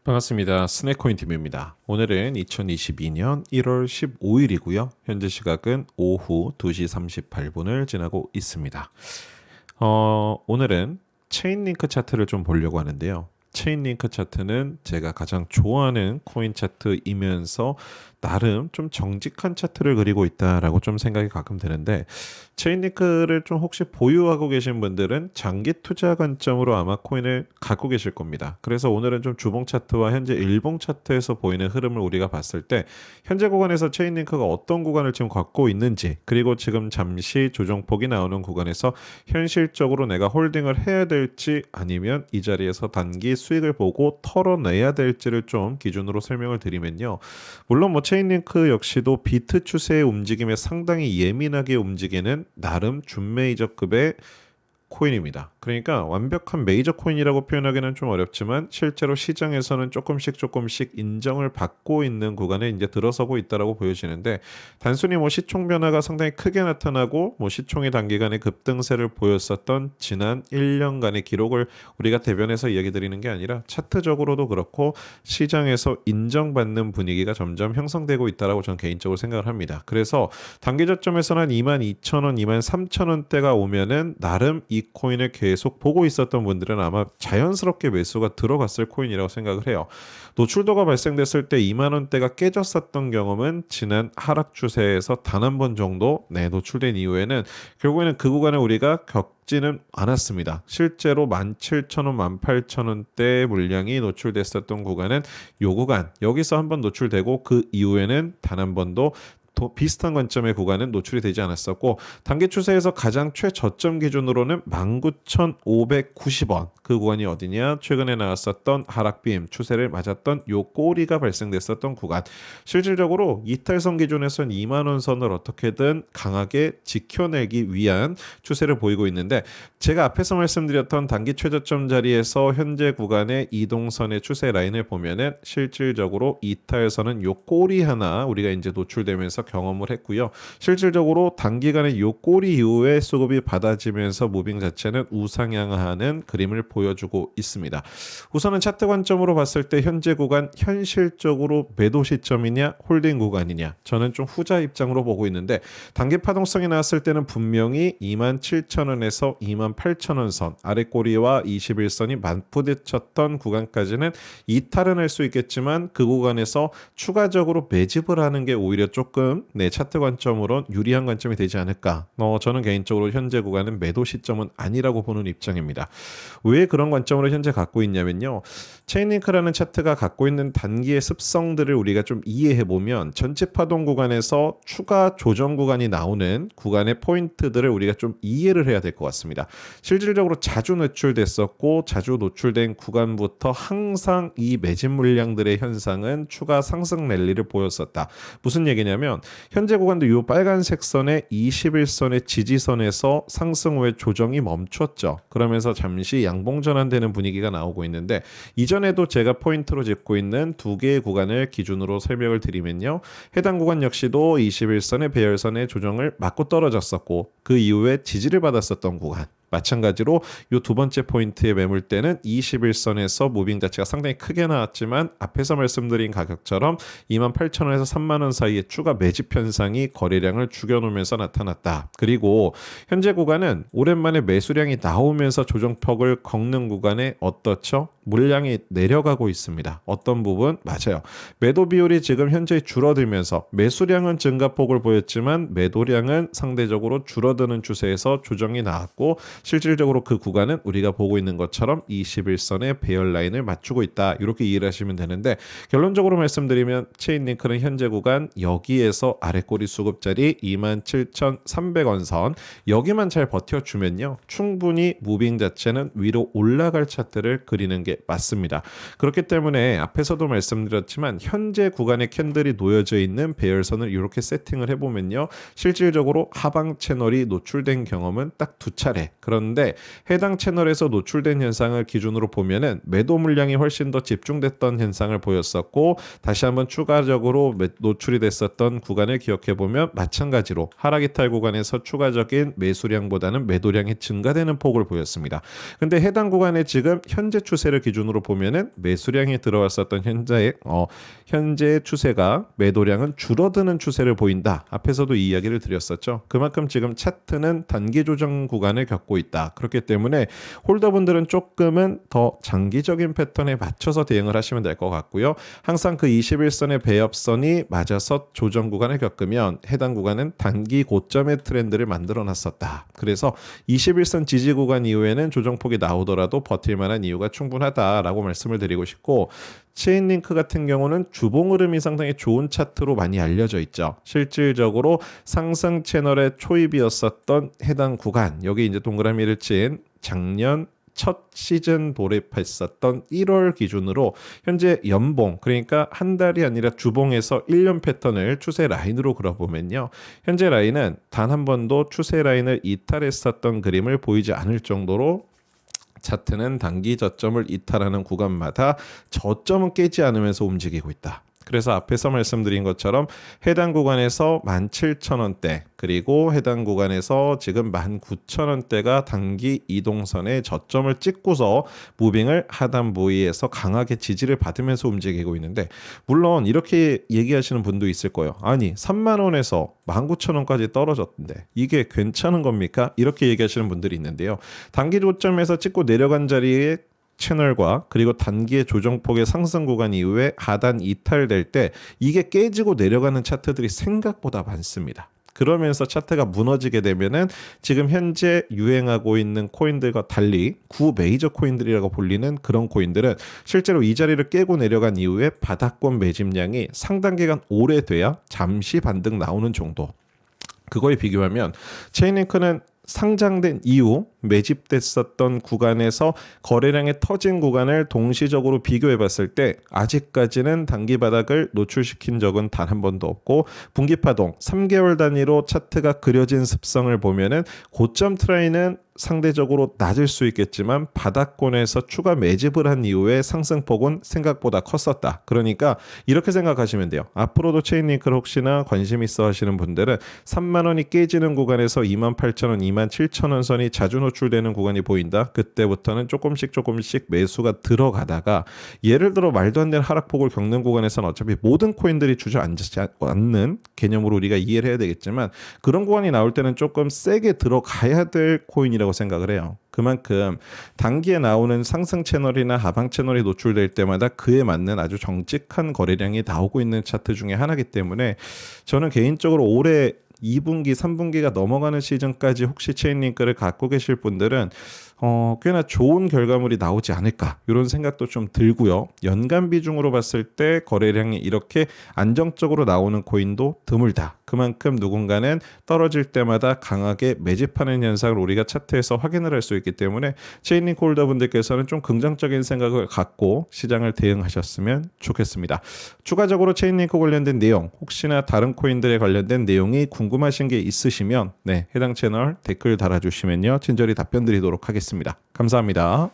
반갑습니다. 스네코인 팀입니다. 오늘은 2022년 1월 15일이고요. 현재 시각은 오후 2시 38분을 지나고 있습니다. 오늘은 체인링크 차트를 좀 보려고 하는데요. 체인링크 차트는 제가 가장 좋아하는 코인 차트이면서 나름 좀 정직한 차트를 그리고 있다라고 좀 생각이 가끔 드는데, 체인링크를 좀 혹시 보유하고 계신 분들은 장기 투자 관점으로 아마 코인을 갖고 계실 겁니다. 그래서 오늘은 좀 주봉 차트와 현재 일봉 차트에서 보이는 흐름을 우리가 봤을 때 현재 구간에서 체인링크가 어떤 구간을 지금 갖고 있는지, 그리고 지금 잠시 조정폭이 나오는 구간에서 현실적으로 내가 홀딩을 해야 될지 아니면 이 자리에서 단기 수익을 보고 털어내야 될지를 좀 기준으로 설명을 드리면요. 물론 체인링크 역시도 비트 추세의 움직임에 상당히 예민하게 움직이는 나름 준메이저급의 코인입니다. 그러니까 완벽한 메이저 코인이라고 표현하기는 좀 어렵지만 실제로 시장에서는 조금씩 인정을 받고 있는 구간에 이제 들어서고 있다라고 보여지는데, 단순히 시총 변화가 상당히 크게 나타나고 시총이 단기간에 급등세를 보였었던 지난 1년간의 기록을 우리가 대변해서 이야기 드리는 게 아니라 차트적으로도 그렇고 시장에서 인정받는 분위기가 점점 형성되고 있다라고 저는 개인적으로 생각을 합니다. 그래서 단기 저점에서는 한 22,000원, 23,000원대가 오면은 나름 이 코인을 계속 보고 있었던 분들은 아마 자연스럽게 매수가 들어갔을 코인이라고 생각을 해요. 노출도가 발생됐을 때 2만 원대가 깨졌었던 경험은 지난 하락 추세에서 단 한 번 정도 노출된 이후에는 결국에는 그 구간을 우리가 지는 않았습니다. 실제로 17,000원, 18,000원대 물량이 노출됐었던 구간은 요 구간, 여기서 한번 노출되고 그 이후에는 단 한 번도 비슷한 관점의 구간은 노출이 되지 않았었고, 단기 추세에서 가장 최저점 기준으로는 19,590원, 그 구간이 어디냐, 최근에 나왔었던 하락빔 추세를 맞았던 요 꼬리가 발생됐었던 구간, 실질적으로 이탈선 기준에선 2만원 선을 어떻게든 강하게 지켜내기 위한 추세를 보이고 있는데, 제가 앞에서 말씀드렸던 단기 최저점 자리에서 현재 구간의 이동선의 추세 라인을 보면은 실질적으로 이탈선은 요 꼬리 하나 우리가 이제 노출되면서 경험을 했고요. 실질적으로 단기간에 요 꼬리 이후에 수급이 받아지면서 무빙 자체는 우상향하는 그림을 보여주고 있습니다. 우선은 차트 관점으로 봤을 때 현재 구간 현실적으로 매도 시점이냐 홀딩 구간이냐, 저는 좀 후자 입장으로 보고 있는데, 단기 파동성이 나왔을 때는 분명히 27,000원에서 28,000원 선 아래 꼬리와 21선이 맞부딪혔던 구간까지는 이탈은 할 수 있겠지만 그 구간에서 추가적으로 매집을 하는 게 오히려 조금 차트 관점으로 유리한 관점이 되지 않을까. 저는 개인적으로 현재 구간은 매도 시점은 아니라고 보는 입장입니다. 왜 그런 관점으로 현재 갖고 있냐면요, 체인링크라는 차트가 갖고 있는 단기의 습성들을 우리가 좀 이해해 보면 전체 파동 구간에서 추가 조정 구간이 나오는 구간의 포인트들을 우리가 좀 이해를 해야 될 것 같습니다. 실질적으로 자주 노출됐었고 자주 노출된 구간부터 항상 이 매집 물량들의 현상은 추가 상승 랠리를 보였었다. 무슨 얘기냐면 현재 구간도 이 빨간색 선의 21선의 지지선에서 상승 후에 조정이 멈췄죠. 그러면서 잠시 양봉 전환되는 분위기가 나오고 있는데, 이전에도 제가 포인트로 짚고 있는 두 개의 구간을 기준으로 설명을 드리면요, 해당 구간 역시도 21선의 배열선의 조정을 맞고 떨어졌었고 그 이후에 지지를 받았었던 구간, 마찬가지로 이 두 번째 포인트의 매물대는 21선에서 무빙 자체가 상당히 크게 나왔지만 앞에서 말씀드린 가격처럼 28,000원에서 3만원 사이에 추가 매집 현상이 거래량을 죽여놓으면서 나타났다. 그리고 현재 구간은 오랜만에 매수량이 나오면서 조정폭을 꺾는 구간에 어떻죠? 물량이 내려가고 있습니다. 어떤 부분? 맞아요. 매도 비율이 지금 현재 줄어들면서 매수량은 증가폭을 보였지만 매도량은 상대적으로 줄어드는 추세에서 조정이 나왔고, 실질적으로 그 구간은 우리가 보고 있는 것처럼 21선의 배열 라인을 맞추고 있다. 이렇게 이해를 하시면 되는데, 결론적으로 말씀드리면 체인링크는 현재 구간 여기에서 아래꼬리 수급자리 27,300원 선, 여기만 잘 버텨주면요, 충분히 무빙 자체는 위로 올라갈 차트를 그리는 게 맞습니다. 그렇기 때문에 앞에서도 말씀드렸지만 현재 구간의 캔들이 놓여져 있는 배열선을 이렇게 세팅을 해보면요, 실질적으로 하방 채널이 노출된 경험은 딱 두 차례. 그런데 해당 채널에서 노출된 현상을 기준으로 보면은 매도 물량이 훨씬 더 집중됐던 현상을 보였었고, 다시 한번 추가적으로 노출이 됐었던 구간을 기억해 보면 마찬가지로 하락 이탈 구간에서 추가적인 매수량보다는 매도량이 증가되는 폭을 보였습니다. 근데 해당 구간에 지금 현재 추세를 기준으로 보면은 매수량이 들어왔었던 현재 추세가 매도량은 줄어드는 추세를 보인다. 앞에서도 이 이야기를 드렸었죠. 그만큼 지금 차트는 단기 조정 구간을 겪고 있다. 그렇기 때문에 홀더분들은 조금은 더 장기적인 패턴에 맞춰서 대응을 하시면 될 것 같고요. 항상 그 21선의 배업선이 맞아서 조정 구간을 겪으면 해당 구간은 단기 고점의 트렌드를 만들어 놨었다. 그래서 21선 지지 구간 이후에는 조정폭이 나오더라도 버틸 만한 이유가 충분하다라고 말씀을 드리고 싶고, 체인링크 같은 경우는 주봉 흐름이 상당히 좋은 차트로 많이 알려져 있죠. 실질적으로 상승 채널의 초입이었었던 해당 구간, 여기 이제 동그라미를 친 작년 첫 시즌 돌입했었던 1월 기준으로 현재 연봉, 그러니까 한 달이 아니라 주봉에서 1년 패턴을 추세 라인으로 그려보면요, 현재 라인은 단 한 번도 추세 라인을 이탈했었던 그림을 보이지 않을 정도로 차트는 단기 저점을 이탈하는 구간마다 저점은 깨지 않으면서 움직이고 있다. 그래서 앞에서 말씀드린 것처럼 해당 구간에서 17,000원대, 그리고 해당 구간에서 지금 19,000원대가 단기 이동선의 저점을 찍고서 무빙을 하단 부위에서 강하게 지지를 받으면서 움직이고 있는데, 물론 이렇게 얘기하시는 분도 있을 거예요. 아니 3만 원에서 19,000원까지 떨어졌는데 이게 괜찮은 겁니까? 이렇게 얘기하시는 분들이 있는데요. 단기 저점에서 찍고 내려간 자리에 채널과 그리고 단기의 조정폭의 상승 구간 이후에 하단 이탈될 때 이게 깨지고 내려가는 차트들이 생각보다 많습니다. 그러면서 차트가 무너지게 되면은 지금 현재 유행하고 있는 코인들과 달리 구 메이저 코인들이라고 불리는 그런 코인들은 실제로 이 자리를 깨고 내려간 이후에 바닥권 매집량이 상당 기간 오래돼야 잠시 반등 나오는 정도. 그거에 비교하면 체인링크는 상장된 이후 매집됐었던 구간에서 거래량이 터진 구간을 동시적으로 비교해 봤을 때 아직까지는 단기 바닥을 노출시킨 적은 단 한 번도 없고, 분기파동 3개월 단위로 차트가 그려진 습성을 보면은 고점 트라인은 상대적으로 낮을 수 있겠지만 바닥권에서 추가 매집을 한 이후에 상승폭은 생각보다 컸었다. 그러니까 이렇게 생각하시면 돼요. 앞으로도 체인링크를 혹시나 관심 있어 하시는 분들은 3만 원이 깨지는 구간에서 28,000원, 27,000원 선이 자주 노출되는 구간이 보인다. 그때부터는 조금씩 매수가 들어가다가, 예를 들어 말도 안 되는 하락폭을 겪는 구간에서는 어차피 모든 코인들이 주저앉지 않는 개념으로 우리가 이해를 해야 되겠지만, 그런 구간이 나올 때는 조금 세게 들어가야 될 코인이라고 생각을 해요. 그만큼 단기에 나오는 상승 채널이나 하방 채널이 노출될 때마다 그에 맞는 아주 정직한 거래량이 나오고 있는 차트 중에 하나이기 때문에 저는 개인적으로 올해 2분기, 3분기가 넘어가는 시즌까지 혹시 체인링크를 갖고 계실 분들은 꽤나 좋은 결과물이 나오지 않을까, 이런 생각도 좀 들고요. 연간 비중으로 봤을 때 거래량이 이렇게 안정적으로 나오는 코인도 드물다. 그만큼 누군가는 떨어질 때마다 강하게 매집하는 현상을 우리가 차트에서 확인을 할 수 있기 때문에 체인링크 홀더분들께서는 좀 긍정적인 생각을 갖고 시장을 대응하셨으면 좋겠습니다. 추가적으로 체인링크 관련된 내용, 혹시나 다른 코인들에 관련된 내용이 궁금하신 게 있으시면 해당 채널 댓글 달아주시면요 친절히 답변 드리도록 하겠습니다. 감사합니다.